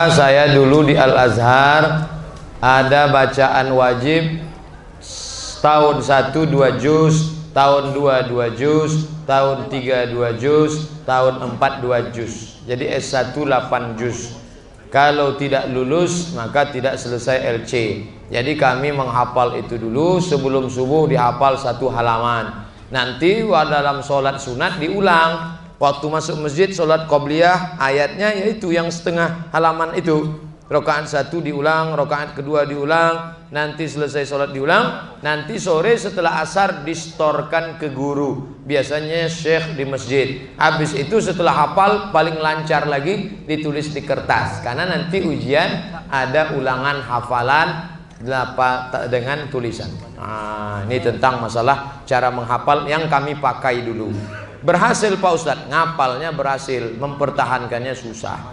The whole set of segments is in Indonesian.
Saya dulu di Al-Azhar ada bacaan wajib tahun 1 2 juz, tahun 2 2 juz, tahun 3 2 juz, tahun 4 2 juz. Jadi S1 8 juz. Kalau tidak lulus maka tidak selesai LC. Jadi kami menghafal itu dulu, sebelum subuh dihafal 1 halaman. Nanti dalam sholat sunat diulang. Waktu masuk masjid sholat qobliyah, ayatnya yaitu yang setengah halaman itu. Rakaat 1 diulang, rakaat kedua diulang, nanti selesai sholat diulang. Nanti sore setelah asar distorkan ke guru, biasanya syekh di masjid. Habis itu setelah hafal paling lancar lagi ditulis di kertas, karena nanti ujian ada ulangan hafalan dengan tulisan. Nah, ini tentang masalah cara menghafal yang kami pakai dulu. Berhasil Pak Ustadz, ngapalnya berhasil, mempertahankannya susah.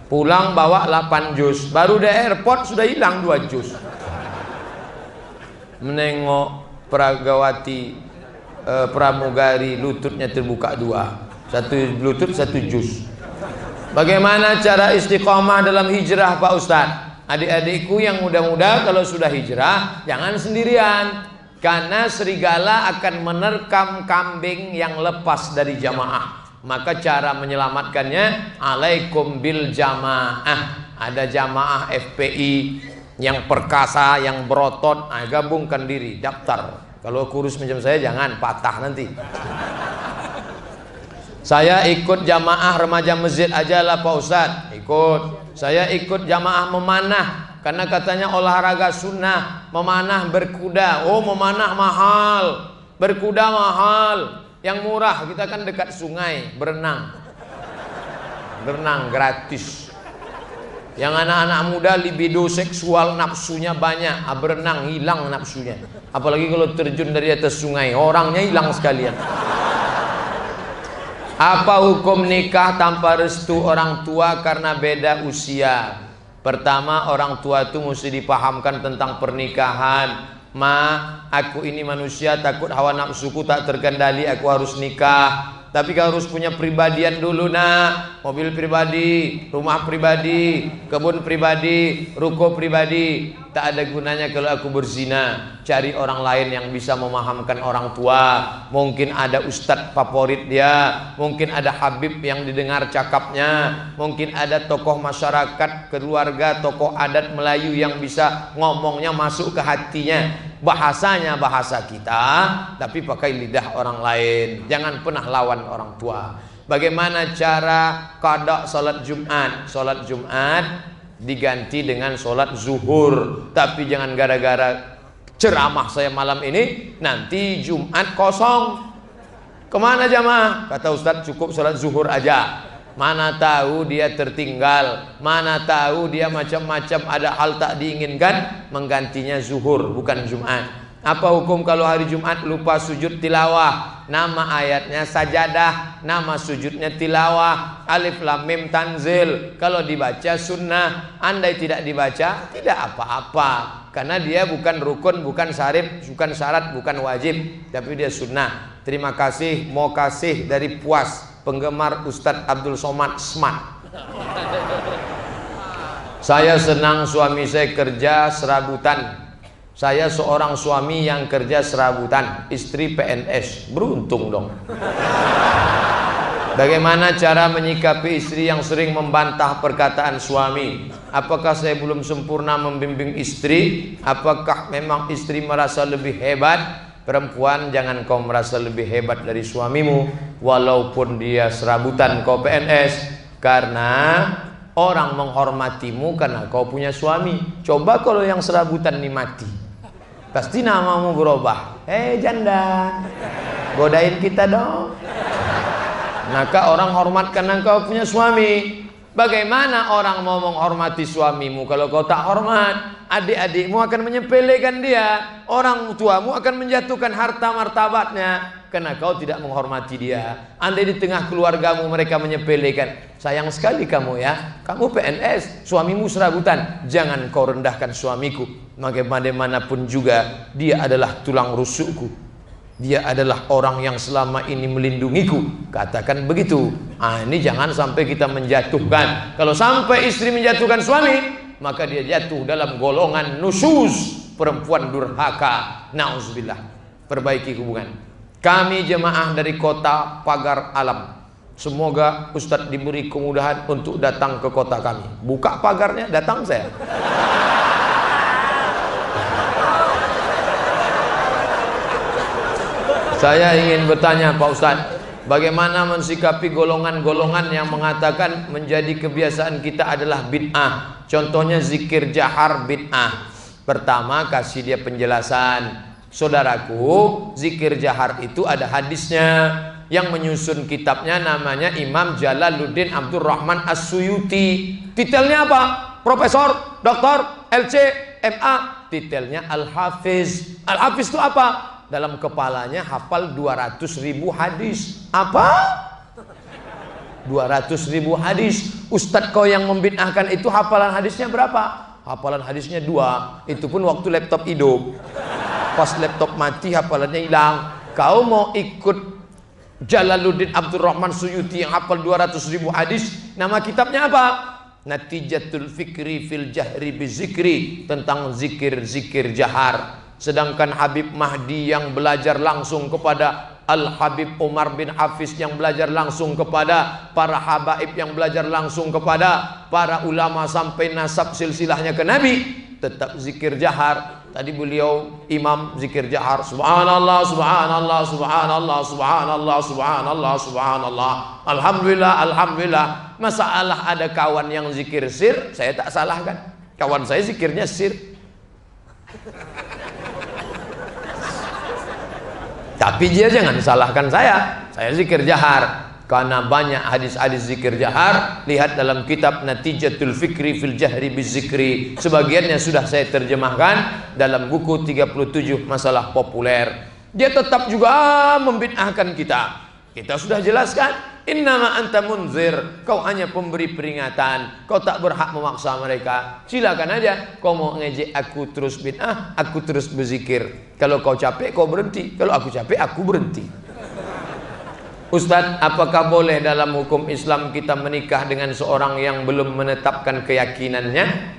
Pulang bawa 8 juz, baru di airport sudah hilang 2 juz. Menengok Pragawati pramugari, lututnya terbuka 2, 1 lutut 1 juz. Bagaimana cara istiqomah dalam hijrah Pak Ustadz? Adik-adikku yang muda-muda, kalau sudah hijrah jangan sendirian, karena serigala akan menerkam kambing yang lepas dari jamaah. Maka cara menyelamatkannya, alaikum bil jamaah. Ada jamaah FPI yang perkasa, yang berotot, gabungkan diri, daftar. Kalau kurus macam saya jangan, patah nanti. Saya ikut jamaah remaja masjid aja lah Pak Ustadz. Ikut. Saya ikut jamaah memanah, karena katanya olahraga sunnah. Memanah berkuda. Oh, memanah mahal, berkuda mahal. Yang murah, kita kan dekat sungai, berenang gratis. Yang anak-anak muda libido seksual, nafsunya banyak, berenang hilang nafsunya. Apalagi kalau terjun dari atas sungai, orangnya hilang sekalian. Apa hukum nikah tanpa restu orang tua karena beda usia? Pertama, orang tua itu mesti dipahamkan tentang pernikahan. Aku ini manusia, takut hawa nafsuku tak terkendali, aku harus nikah. Tapi kau harus punya pribadian dulu nak. Mobil pribadi, rumah pribadi, kebun pribadi, ruko pribadi. Tak ada gunanya kalau aku berzina. Cari orang lain yang bisa memahamkan orang tua. Mungkin ada ustadz favorit dia, mungkin ada habib yang didengar cakapnya, mungkin ada tokoh masyarakat, keluarga, tokoh adat Melayu yang bisa ngomongnya masuk ke hatinya. Bahasanya bahasa kita, tapi pakai lidah orang lain. Jangan pernah lawan orang tua. Bagaimana cara qada salat Jumat? Salat Jumat diganti dengan salat zuhur. Tapi jangan gara-gara ceramah saya malam ini nanti Jumat kosong. Kemana jamaah? Kata Ustadz cukup salat zuhur aja. Mana tahu dia tertinggal, mana tahu dia macam-macam ada hal tak diinginkan, menggantinya zuhur bukan Jumat. Apa hukum kalau hari Jumat lupa sujud tilawah? Nama ayatnya sajadah, nama sujudnya tilawah. Alif lam mim tanzil. Kalau dibaca sunnah, andai tidak dibaca tidak apa-apa, karena dia bukan rukun, bukan syarif, bukan syarat, bukan wajib, tapi dia sunnah. Terima kasih, mau kasih dari Puas, penggemar Ustadz Abdul Somad Smart. Saya senang suami saya kerja serabutan. Saya seorang suami yang kerja serabutan, istri PNS. Beruntung dong. Bagaimana cara menyikapi istri yang sering membantah perkataan suami? Apakah saya belum sempurna membimbing istri? Apakah memang istri merasa lebih hebat? Perempuan, jangan kau merasa lebih hebat dari suamimu walaupun dia serabutan kau PNS, karena orang menghormatimu karena kau punya suami. Coba kalau yang serabutan ini mati, pasti namamu berubah. Janda, godain kita dong. Maka orang hormat karena kau punya suami. Bagaimana orang mau menghormati suamimu kalau kau tak hormat? Adik-adikmu akan menyepelekan dia, orang tuamu akan menjatuhkan harta martabatnya karena kau tidak menghormati dia. Andai di tengah keluargamu mereka menyepelekan, sayang sekali kamu ya, kamu PNS, suamimu serabutan, jangan kau rendahkan suamiku. Bagaimanapun juga dia adalah tulang rusukku. Dia adalah orang yang selama ini melindungiku. Katakan begitu. Ini jangan sampai kita menjatuhkan. Kalau sampai istri menjatuhkan suami, maka dia jatuh dalam golongan nusyuz, perempuan durhaka. Nauzubillah. Perbaiki hubungan. Kami jemaah dari kota Pagar Alam, semoga Ustadz diberi kemudahan untuk datang ke kota kami. Buka pagarnya, datang saya. Saya ingin bertanya Pak Ustadz, bagaimana mensikapi golongan-golongan yang mengatakan menjadi kebiasaan kita adalah bid'ah? Contohnya zikir jahar bid'ah. Pertama, kasih dia penjelasan. Saudaraku, zikir jahar itu ada hadisnya. Yang menyusun kitabnya namanya Imam Jalaluddin Abdurrahman As-Suyuti. Titelnya apa? Profesor, Doktor, LC, MA. Titelnya Al-Hafiz. Al-Hafiz itu apa? Dalam kepalanya hafal 200.000 hadis. Apa? 200.000 hadis. Ustadz kau yang membid'ahkan itu hafalan hadisnya berapa? Hafalan hadisnya 2. Itu pun waktu laptop hidup. Pas laptop mati hafalannya hilang. Kau mau ikut Jalaluddin Abdurrahman Suyuti yang hafal 200.000 hadis? Nama kitabnya apa? Natijatul Fikri fil Jahri Bizikri, tentang zikir-zikir jahar. Sedangkan Habib Mahdi yang belajar langsung kepada Al-Habib Umar bin Hafiz, yang belajar langsung kepada para habaib, yang belajar langsung kepada para ulama sampai nasab silsilahnya ke Nabi, tetap zikir jahar. Tadi beliau imam zikir jahar, subhanallah, subhanallah, subhanallah, subhanallah, subhanallah, subhanallah, alhamdulillah, alhamdulillah. Masalah ada kawan yang zikir sir, saya tak salahkan. Kawan saya zikirnya sir. Tapi dia jangan salahkan saya zikir jahar. Karena banyak hadis-hadis zikir jahar. Lihat dalam kitab Natijatul Fikri fil Jahri Bizikri. Sebagiannya sudah saya terjemahkan dalam buku 37 masalah populer. Dia tetap juga membid'ahkan kita. Kita sudah jelaskan, innama anta munzir, kau hanya pemberi peringatan, kau tak berhak memaksa mereka. Silakan aja, kau mau ngejek aku terus bid'ah, aku terus berzikir. Kalau kau capek, kau berhenti. Kalau aku capek, aku berhenti. Ustadz, apakah boleh dalam hukum Islam kita menikah dengan seorang yang belum menetapkan keyakinannya?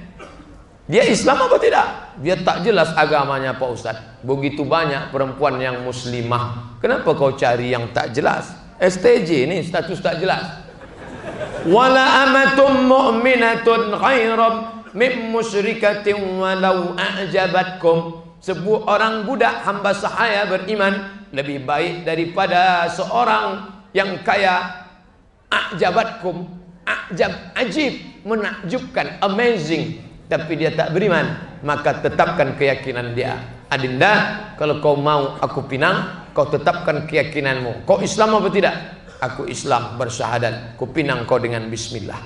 Dia Islam apa tidak? Dia tak jelas agamanya Pak Ustadz. Begitu banyak perempuan yang muslimah. Kenapa kau cari yang tak jelas? STJ ini status tak jelas. Wala amatum mu'minatun khairam min musyrikatin walau a'jabatkum. Sebuah orang budak hamba sahaya beriman lebih baik daripada seorang yang kaya. A'jabatkum, a'jab, ajib, menakjubkan, amazing, tapi dia tak beriman, maka tetapkan keyakinan dia. Adinda, kalau kau mau aku pinang, kau tetapkan keyakinanmu. Kau Islam apa tidak? Aku Islam, bersyahadat. Ku pinang kau dengan bismillah.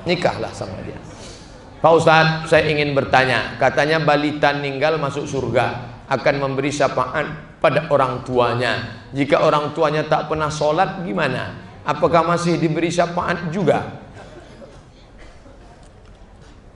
Nikahlah sama dia. Pak Ustadz, saya ingin bertanya. Katanya balita meninggal masuk surga, akan memberi syafaat pada orang tuanya. Jika orang tuanya tak pernah sholat, gimana? Apakah masih diberi syafaat juga?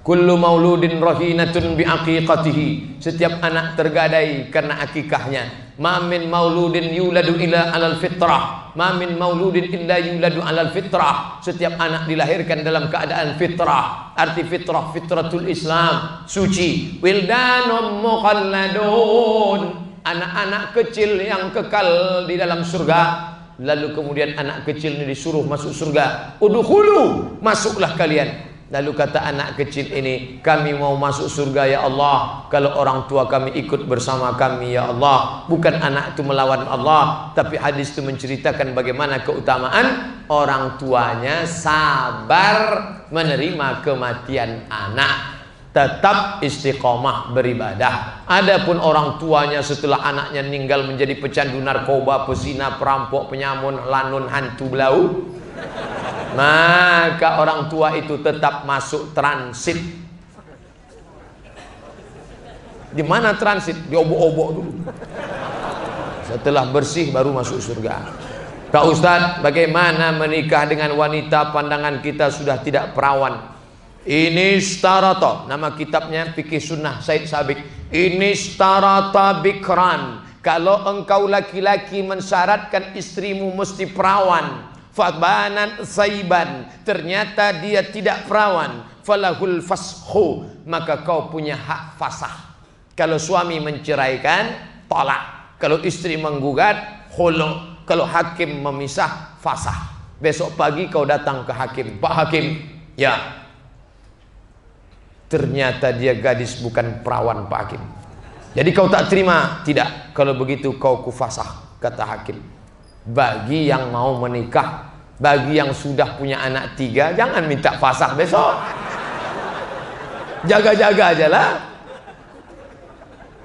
Kullu mauludin rahinatun biaqiqatihi. Setiap anak tergadai karena akikahnya. Ma min mauludin yuladu illa alal fitrah. Ma min mauludin illa yuladu alal fitrah. Setiap anak dilahirkan dalam keadaan fitrah. Arti fitrah, fitratul Islam, suci. Wildanum muqalladun, anak-anak kecil yang kekal di dalam surga. Lalu kemudian anak kecil ini disuruh masuk surga. Udkhulu, masuklah kalian. Lalu kata anak kecil ini, kami mau masuk surga ya Allah, kalau orang tua kami ikut bersama kami ya Allah. Bukan anak itu melawan Allah, tapi hadis itu menceritakan bagaimana keutamaan orang tuanya sabar menerima kematian anak, tetap istiqomah beribadah. Adapun orang tuanya setelah anaknya meninggal menjadi pecandu narkoba, pezina, perampok, penyamun, lanun, hantu belau, maka orang tua itu tetap masuk transit. Di mana transit? Diobok-obok dulu. Setelah bersih baru masuk surga. Kak Ustadz, bagaimana menikah dengan wanita pandangan kita sudah tidak perawan? Ini starata, nama kitabnya Fikih Sunnah Said Sabiq. Ini starata bikran, Kalau engkau laki-laki mensyaratkan istrimu mesti perawan, fabanat saiban, ternyata dia tidak perawan, falahul fashu, maka kau punya hak fasah. Kalau suami menceraikan, tolak. Kalau istri menggugat, khulu. Kalau hakim memisah, fasah. Besok pagi kau datang ke hakim, Pak Hakim, ya, ternyata dia gadis bukan perawan, Pak Hakim. Jadi kau tak terima? Tidak. Kalau begitu kau kufasah, kata hakim. Bagi yang mau menikah, bagi yang sudah punya anak 3, jangan minta fasah besok. Jaga-jaga aja lah.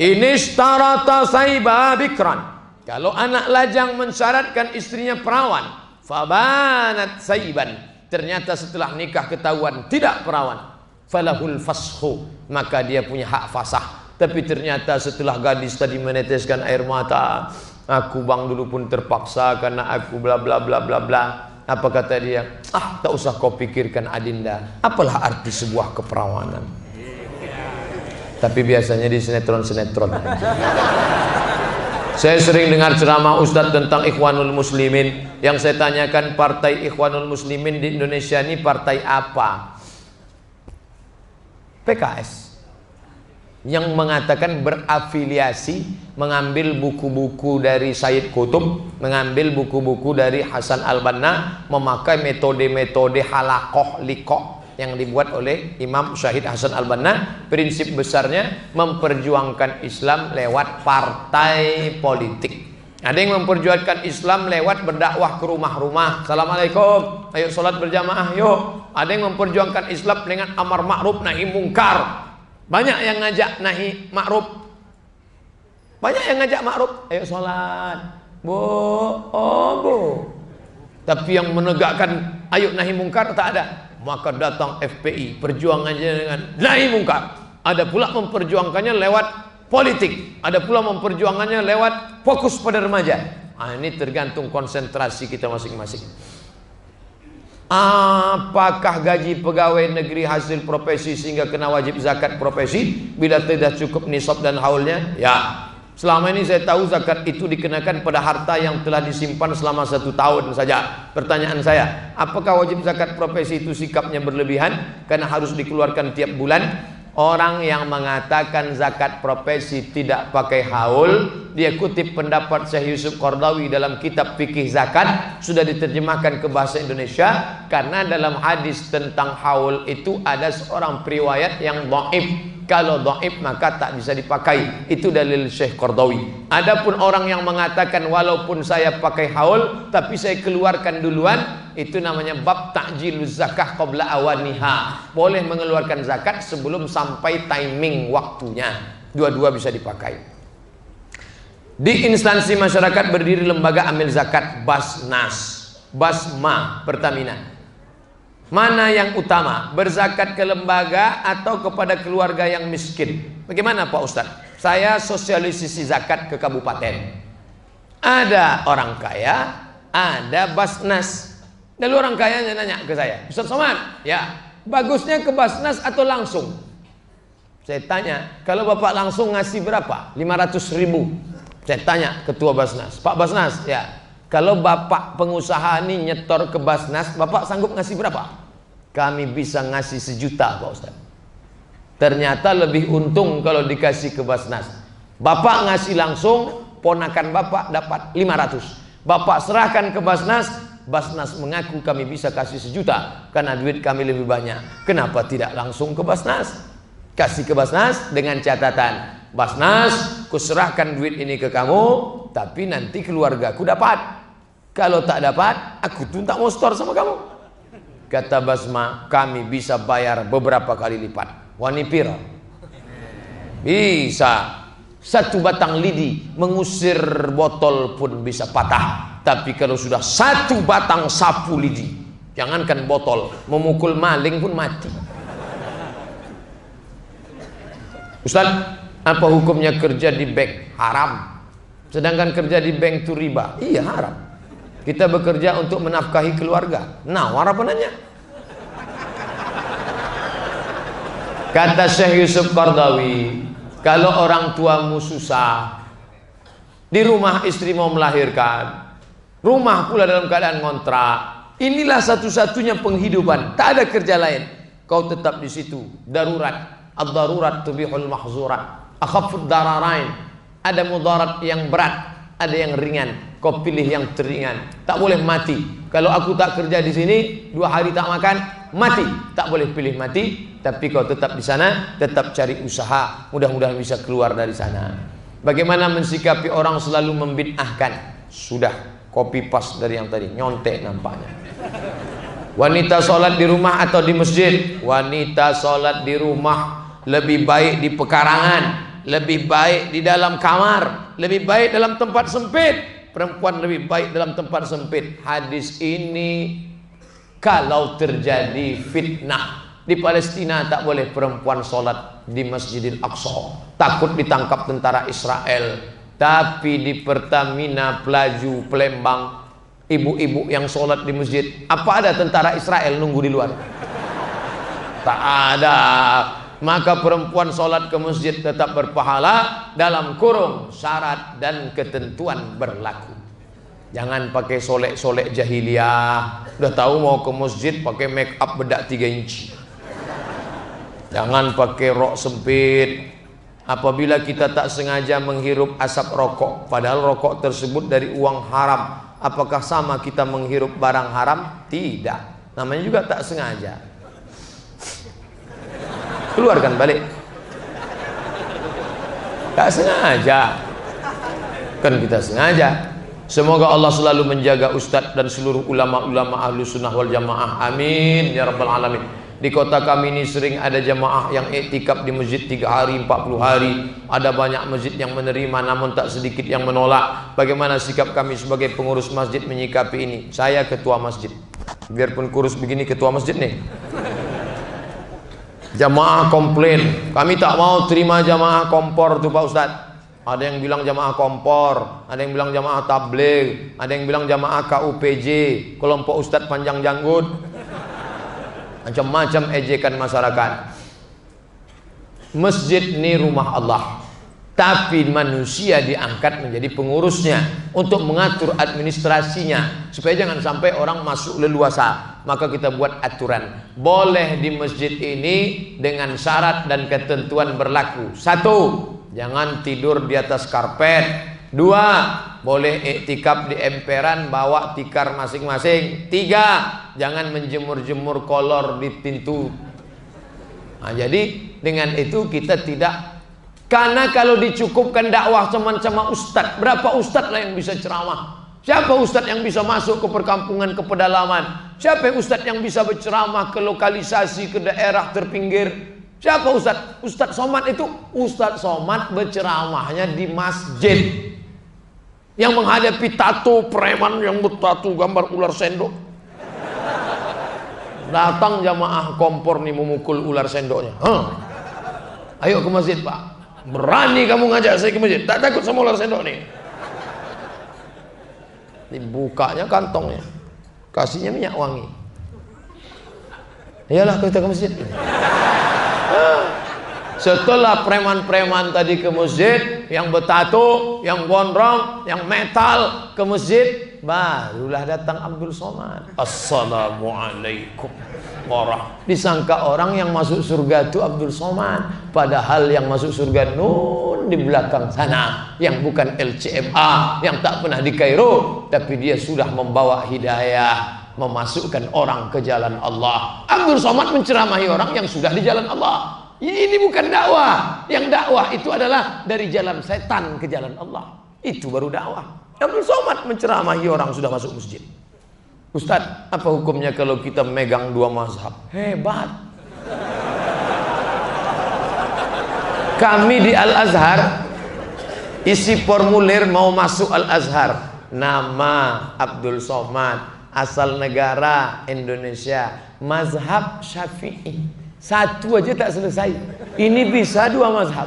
Ini syarata saiba bikran. Kalau anak lajang mensyaratkan istrinya perawan, fabanat saiban, ternyata setelah nikah ketahuan tidak perawan, falahul fashu, maka dia punya hak fasah. Tapi ternyata setelah gadis tadi meneteskan air mata, aku bang dulu pun terpaksa karena aku bla bla bla bla bla. Apa kata dia? Tak usah kau pikirkan Adinda, apalah arti sebuah keperawanan. Tapi biasanya di sinetron-sinetron. Saya sering dengar ceramah Ustadz tentang Ikhwanul Muslimin. Yang saya tanyakan, partai Ikhwanul Muslimin di Indonesia ini partai apa? PKS. Yang mengatakan berafiliasi, mengambil buku-buku dari Sayyid Qutb, mengambil buku-buku dari Hasan al-Banna, memakai metode-metode halakoh likoh yang dibuat oleh Imam Syahid Hasan al-Banna. Prinsip besarnya memperjuangkan Islam lewat partai politik. Ada yang memperjuangkan Islam lewat berdakwah ke rumah-rumah, assalamualaikum, ayo sholat berjamaah yuk. Ada yang memperjuangkan Islam dengan amar ma'ruf nahi mungkar. Banyak yang ngajak nahi ma'ruf, banyak yang ngajak ma'ruf, ayo sholat bu, bu. Tapi yang menegakkan ayo nahi mungkar tak ada. Maka datang FPI, perjuangannya dengan nahi mungkar. Ada pula memperjuangkannya lewat politik, ada pula memperjuangkannya lewat fokus pada remaja. Ini tergantung konsentrasi kita masing-masing. Apakah gaji pegawai negeri hasil profesi sehingga kena wajib zakat profesi bila tidak cukup nisab dan haulnya? Ya. Selama ini saya tahu zakat itu dikenakan pada harta yang telah disimpan selama 1 tahun saja. Pertanyaan saya, apakah wajib zakat profesi itu sikapnya berlebihan karena harus dikeluarkan tiap bulan? Orang yang mengatakan zakat profesi tidak pakai haul, dia kutip pendapat Syekh Yusuf Qardawi dalam kitab fikih zakat, sudah diterjemahkan ke bahasa Indonesia. Karena dalam hadis tentang haul itu ada seorang periwayat yang dhaif. Kalau dhaif maka tak bisa dipakai. Itu dalil Syekh Qardawi. Adapun orang yang mengatakan walaupun saya pakai haul tapi saya keluarkan duluan, itu namanya bab ta'jiluz zakah qabla awaniha. Boleh mengeluarkan zakat sebelum sampai timing waktunya. Dua-dua bisa dipakai. Di instansi masyarakat berdiri lembaga amil zakat Basnas, Basma, Pertamina. Mana yang utama, berzakat ke lembaga atau kepada keluarga yang miskin? Bagaimana Pak Ustadz? Saya sosialisasi zakat ke kabupaten. Ada orang kaya, ada Basnas. Lalu orang kayanya nanya ke saya, Ustadz Somad, ya, bagusnya ke Basnas atau langsung? Saya tanya, kalau Bapak langsung ngasih berapa? 500.000. Saya tanya ketua Basnas, Pak Basnas, ya, kalau Bapak pengusaha ini nyetor ke Basnas, Bapak sanggup ngasih berapa? Kami bisa ngasih 1 juta Pak Ustadz. Ternyata lebih untung kalau dikasih ke Basnas. Bapak ngasih langsung, ponakan Bapak dapat 500. Bapak serahkan ke Basnas, Basnas mengaku kami bisa kasih 1 juta karena duit kami lebih banyak. Kenapa tidak langsung ke Basnas? Kasih ke Basnas dengan catatan, Basnas, kuserahkan duit ini ke kamu, tapi nanti keluargaku dapat. Kalau tak dapat, aku tuh tak mau store sama kamu. Kata Basma, kami bisa bayar beberapa kali lipat. Wani piro? Bisa. 1 batang lidi mengusir botol pun bisa patah. Tapi kalau sudah 1 batang sapu lidi, jangankan botol, memukul maling pun mati. Ustaz, apa hukumnya kerja di bank? Haram. Sedangkan kerja di bank itu riba. Iya, haram. Kita bekerja untuk menafkahi keluarga. Nawar apa nanya? Kata Syekh Yusuf Qardawi, kalau orang tuamu susah, Di rumah istri mau melahirkan, rumah pula dalam keadaan ngontrak. Inilah satu-satunya penghidupan, tak ada kerja lain. Kau tetap di situ, darurat. Ad-darurat tubihul mahzurat. Akhafud dararain. Ada mudarat yang berat, ada yang ringan. Kau pilih yang teringan. Tak boleh mati. Kalau aku tak kerja di sini, 2 hari tak makan, mati. Tak boleh pilih mati. Tapi kau tetap di sana, tetap cari usaha. Mudah-mudahan bisa keluar dari sana. Bagaimana mensikapi orang selalu membid'ahkan? Sudah, copy paste dari yang tadi, nyontek nampaknya. Wanita sholat di rumah atau di masjid? Wanita sholat di rumah lebih baik di pekarangan, lebih baik di dalam kamar, lebih baik dalam tempat sempit. Perempuan lebih baik dalam tempat sempit. Hadis ini kalau terjadi fitnah di Palestina, tak boleh perempuan sholat di Masjidil Aqsa, takut ditangkap tentara Israel. Tapi di Pertamina Pelaju Palembang, ibu-ibu yang sholat di masjid, apa ada tentara Israel nunggu di luar? Tak ada. Maka perempuan sholat ke masjid tetap berpahala dalam kurung syarat dan ketentuan berlaku. Jangan pakai solek-solek jahiliyah. Udah tahu mau ke masjid pakai make up bedak 3 inci. Jangan pakai rok sempit. Apabila kita tak sengaja menghirup asap rokok, padahal rokok tersebut dari uang haram, apakah sama kita menghirup barang haram? Tidak. Namanya juga tak sengaja. Keluarkan balik. Tak sengaja. Kan kita sengaja. Semoga Allah selalu menjaga Ustadz dan seluruh ulama-ulama ahlu sunnah wal jamaah. Amin ya rabbal alamin. Di kota kami ini sering ada jamaah yang iktikaf di masjid 3 hari, 40 hari. Ada banyak masjid yang menerima, namun tak sedikit yang menolak. Bagaimana sikap kami sebagai pengurus masjid menyikapi ini? Saya ketua masjid. Biarpun kurus begini ketua masjid nih. Jamaah komplain, kami tak mau terima jamaah kompor tuh Pak Ustadz. Ada yang bilang jamaah kompor, ada yang bilang jamaah tabligh, ada yang bilang jamaah KUPJ, kelompok Ustadz panjang janggut. Macam-macam ejekan masyarakat. Masjid ini rumah Allah, tapi manusia diangkat menjadi pengurusnya untuk mengatur administrasinya supaya jangan sampai orang masuk leluasa. Maka kita buat aturan, boleh di masjid ini dengan syarat dan ketentuan berlaku. 1, jangan tidur di atas karpet. 2, boleh iktikaf di emperan, bawa tikar masing-masing. 3, jangan menjemur-jemur kolor di pintu. Nah, jadi dengan itu kita tidak. Karena kalau dicukupkan dakwah sama ustadz, berapa ustadz lah yang bisa ceramah? Siapa ustadz yang bisa masuk ke perkampungan, ke pedalaman? Siapa ustadz yang bisa berceramah ke lokalisasi, ke daerah terpinggir? Siapa ustadz? Ustadz Somad itu, Ustadz Somad berceramahnya di masjid. Yang menghadapi tato preman yang bertato gambar ular sendok. Datang jamaah kompor nih memukul ular sendoknya. Ayo ke masjid Pak. Berani kamu ngajak saya ke masjid? Tak takut sama ular sendok nih? Dibukanya kantongnya, kasihnya minyak wangi. Iyalah kita ke masjid. Setelah preman-preman tadi ke masjid, yang bertato, yang gondrong, yang metal ke masjid, barulah datang Abdul Somad. Assalamualaikum warahmatullahi. Disangka orang yang masuk surga itu Abdul Somad, padahal yang masuk surga nun di belakang sana, yang bukan LCMA, yang tak pernah di Kairo, tapi dia sudah membawa hidayah, memasukkan orang ke jalan Allah. Abdul Somad menceramahi orang yang sudah di jalan Allah. Ini bukan dakwah. Yang dakwah itu adalah dari jalan setan ke jalan Allah. Itu baru dakwah. Abdul Somad menceramahi orang sudah masuk masjid. Ustadz, apa hukumnya kalau kita megang 2 mazhab? Hebat. Kami di Al-Azhar isi formulir mau masuk Al-Azhar. Nama Abdul Somad, asal negara Indonesia, mazhab Syafi'i. 1 aja tak selesai. Ini bisa 2 mazhab.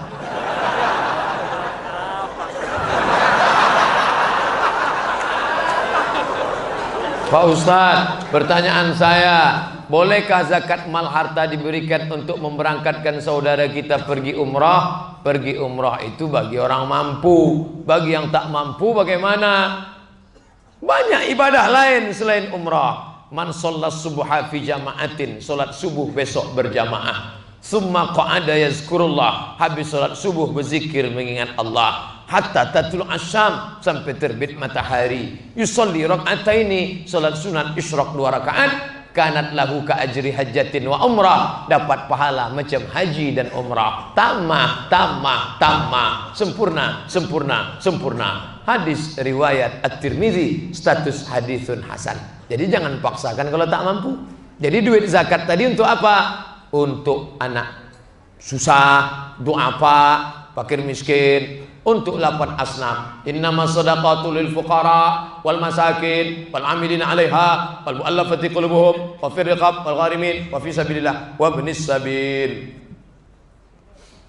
Pak Ustadz, pertanyaan saya, bolehkah zakat mal harta diberikan untuk memberangkatkan saudara kita pergi umrah? Pergi umrah itu bagi orang mampu. Bagi yang tak mampu bagaimana? Banyak ibadah lain selain umrah. Man shollas subuha fi jama'atin, salat subuh besok berjamaah. Summa qa'ada yazkurullah, habis salat subuh berzikir mengingat Allah. Hatta tatul asyam, sampai terbit matahari. Yusolli rak'ataini, salat sunat isyraq 2 rakaat. Kanat lahu ka ajri hajjatin wa umrah, dapat pahala macam haji dan umrah. Tamah, tamah, tamah, sempurna, sempurna, sempurna. Hadis riwayat At-Tirmizi, status hadisun hasan. Jadi jangan paksakan kalau tak mampu. Jadi duit zakat tadi untuk apa? Untuk anak susah, du'afa, fakir miskin, untuk 8 asnaf. Innamas shadaqatu lil fuqara wal masakin wal amilina 'alaiha wal mu'allafati qulubuhum wa fir riqab wal gharimin wa fi sabilillah wa ibnis sabil.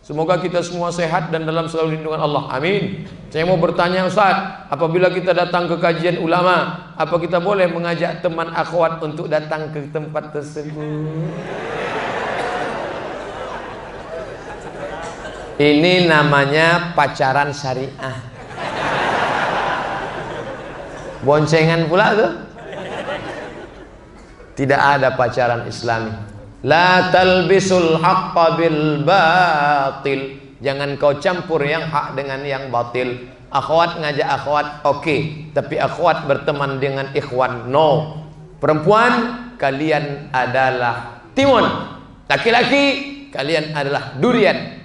Semoga kita semua sehat dan dalam selalu lindungan Allah. Amin. Saya mau bertanya Ustaz, apabila kita datang ke kajian ulama, apa kita boleh mengajak teman akhwat untuk datang ke tempat tersebut? Ini namanya pacaran syariah. Boncengan pula tuh. Tidak ada pacaran Islami. La talbisul haqqa bil batil. Jangan kau campur yang hak dengan yang batil. Akhwat ngajak akhwat, oke. Tapi akhwat berteman dengan ikhwan, no. Perempuan, kalian adalah timun. Laki-laki, kalian adalah durian.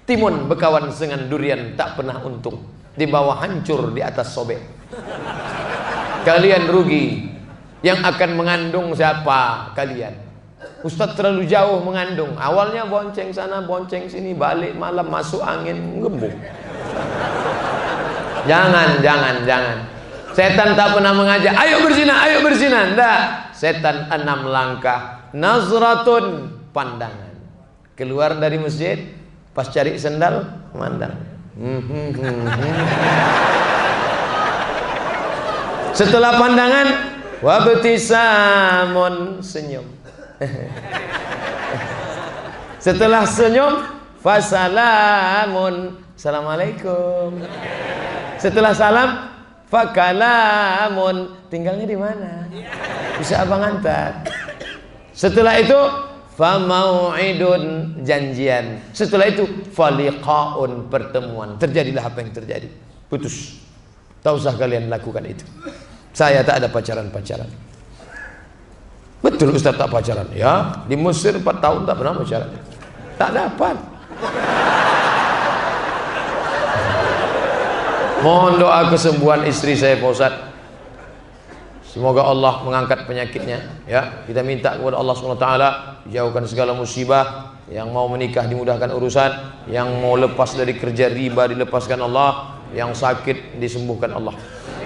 Timun berkawan dengan durian tak pernah untung. Di bawah hancur, di atas sobek. Kalian rugi. Yang akan mengandung siapa? Kalian. Ustadz terlalu jauh mengandung. Awalnya bonceng sana, bonceng sini, balik malam masuk angin gembung. Jangan, jangan, jangan. Setan tak pernah mengajak, ayo berzina, ayo berzina. Nggak. Setan 6 langkah. Nazratun, pandangan. Keluar dari masjid, pas cari sendal, mandang. Setelah pandangan, wabtisamun, senyum. Setelah senyum, fasalamun, assalamualaikum. Setelah salam, fakalamun, tinggalnya di mana? Bisa abang antar. Setelah itu, famau'idun, janjian. Setelah itu faliqaun, pertemuan. Terjadilah apa yang terjadi. Putus. Tak usah kalian lakukan itu. Saya tak ada pacaran-pacaran. Betul Ustaz tak pacaran? Ya, di Mesir 4 tahun tak pernah pacaran. Tak dapat. Mohon doa kesembuhan istri saya Pak Ustaz. Semoga Allah mengangkat penyakitnya, ya. Kita minta kepada Allah SWT jauhkan segala musibah. Yang mau menikah dimudahkan urusan, yang mau lepas dari kerja riba dilepaskan Allah, yang sakit disembuhkan Allah.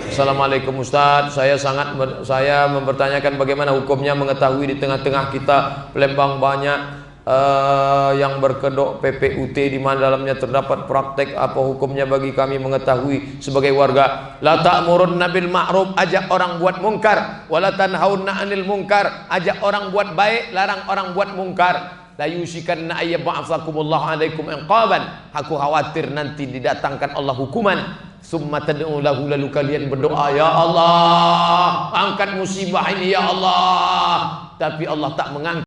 Assalamualaikum Ustaz, saya mempertanyakan bagaimana hukumnya mengetahui di tengah-tengah kita Palembang banyak yang berkedok PPUT di mana dalamnya terdapat praktek. Apa hukumnya bagi kami mengetahui sebagai warga? La ta'murunna bil ma'ruf, ajak orang buat mungkar, wala tanhauna 'anil munkar, ajak orang buat baik, larang orang buat mungkar. La yusikanna ayyab'atsakumullahu 'alaikum iqaban, aku khawatir nanti didatangkan Allah hukuman. Summa tad'u lahu, lalu kalian berdoa, ya Allah angkat musibah ini ya Allah, tapi Allah tak mengangkat.